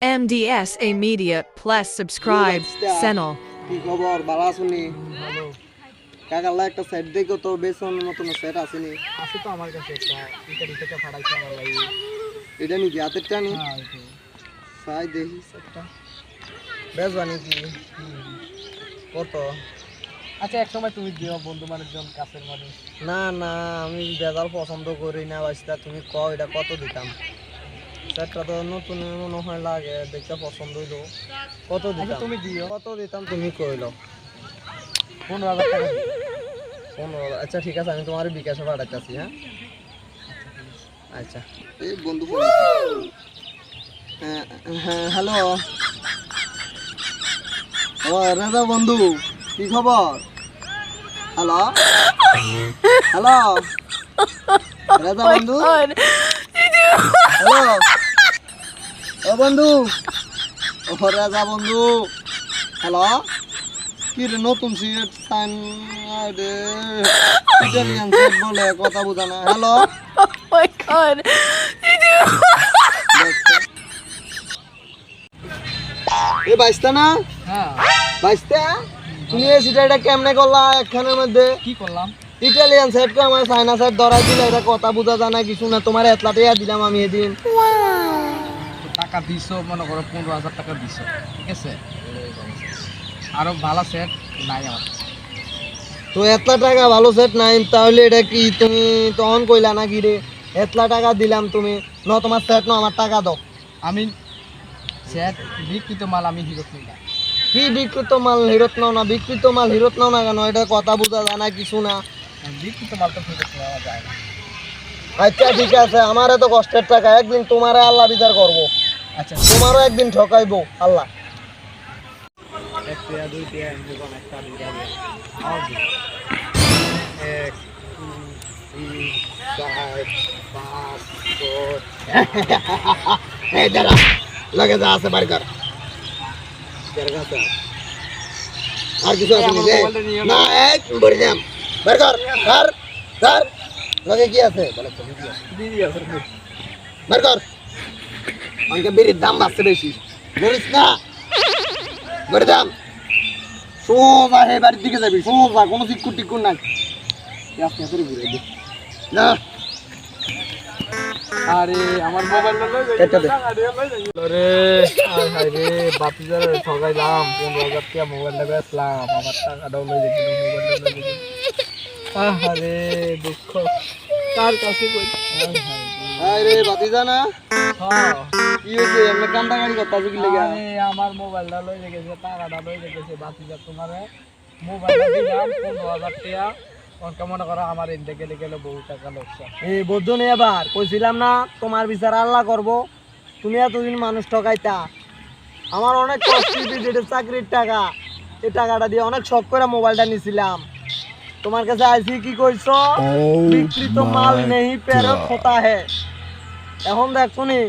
MDSA Media Plus subscribe channel. কি খবর ভালো আছুনি? ভালো কাকাল্লা একটা সেট দেখো তো বেসন মতন সেট আসেনি। আছে তো আমার কাছে একটা ইতালি থেকে পাঠাইছে আমার ভাই। এটা নাকি হাতের টানি? হ্যাঁ এটা সাই দেখি সেটটা বেজবানি কি কত? আচ্ছা এক সময় তুমি দিও বন্ধু মানুষজন কাছের মানুষ। না না আমি বেজাল পছন্দ করি না বাস্তা, তুমি কও এটা কত দিতাম? সেটটা তো নতুন মনে হয় লাগে, দেখতে পছন্দ হইলো। কত আচ্ছা দিতাম? তুমি দিও কত দিতাম তুমি কইলো? 15,000 টাকা দিও। 15,000। আচ্ছা ঠিক আছে, আমি তোমার বিকাশে পাঠাচ্ছি। হ্যাঁ আচ্ছা। এই বন্ধু ফোন হ্যাঁ হ্যালো ও রাজা বন্ধু, কি খবর? হ্যালো হ্যালো রাজা বন্ধু, হ্যালো ও বন্ধু, ও রাজা বন্ধু, হ্যালো কি রে নতুন সিট সাইন রে ইটালিয়ান সেট বলে কথা বুঝা না। Hello My God. এ বাইস্তা না হ্যাঁ বাইস্তা, তুমি এই সিটাটা কেমনে করলা একখানের মধ্যে? কি করলাম? ইটালিয়ান সেট কো আমার চাইনা সেট ধরাই দিলে, এটা কথা বুঝা যায় না কিছু না। তোমার এতলা টাকা দিলাম আমি এদিন। তো টাকা দিছো মনে করো 15,000 টাকা দিছো, ঠিক আছে? আরো ভালো সেট নাই আমার কাছে। তো এতলা টাকা ভালো সেট নাই, তাহলে এটা কি তুমি তখন কইলা নাকি রে? এতলা টাকা দিলাম তুমি ন, তোমার সেট ন, আমার টাকা দাও। আমি সেট বিক্রিত মাল আমি হিরত নিই না। কি বিকৃত মাল হিরত নাও না? বিকৃত মাল হিরত নাও না কেন? এটা কথা বুঝা যায় না কিছু না। বিক্রিত মাল তো ফেরত নেওয়া যায় না। আচ্ছা ঠিক আছে, আমার এত কষ্টের টাকা, একদিন তোমার আল্লাহ বিচার করবো, আচ্ছা তোমারও একদিন ঠকাইবো আল্লাহ। এক টাকা দুই টাকা জীবন একটা দুইটা আমার দিন 1 2 3 4 5 6 এই দাঁড়া, লাগে যা আছে বাড়ি কর। আর কিছু আছে নাকি? না এক বড়ি দাম বের কর, ধর ধর, লগে কি আছে বলে তো বিড়ি আছে। দিদি আছে বের কর, অনেকে বিড়ির দাম বাড়ছে বেশি, ধরিস না বড়ি দাম। সোজা হে বাড়ির দিকে যাবি, সোজা, কোনো চিকুর টিকুর নাই। আসতে করে ঘুরে দি না। আরে আমার মোবাইল লই যাই কেটে দে। টাকা দিয়ে লই যাই আরে হাই হাই রে বাপিজার ঠগাইলাম 15,000 টাকা মোবাইলটা বেচলাম আমার টাকাটাও লই যাই মোবাইলটা লই যাই আরে দুঃখ কার কাছে কই আরে বাতিজা না, হ্যাঁ কি হয়েছে? এমনি কান্দা গাড়ি কথা কি লেগে? আরে আমার মোবাইলটা লই গেছে টাকাটা লই গেছে বাপিজার তোমারে মোবাইলটা দিলাম 15,000 টাকা অনকা মনে করো আমার ইন্দে গেলে গেলে বহু টাকা লোকসান এই বুঝছো নি, এবার কইছিলাম না তোমার বিচার আল্লাহ করবো। তুমি এতদিন মানুষ ঠকাইতা, আমার অনেক কষ্ট দিতে চাকরির টাকা, এই টাকাটা দিয়ে অনেক শখ করে মোবাইলটা নিছিলাম। তোমার কাছে আইসি কি কইছো? বিক্রিত মাল নেই ফেরত হতা হে। এখন দেখছো নি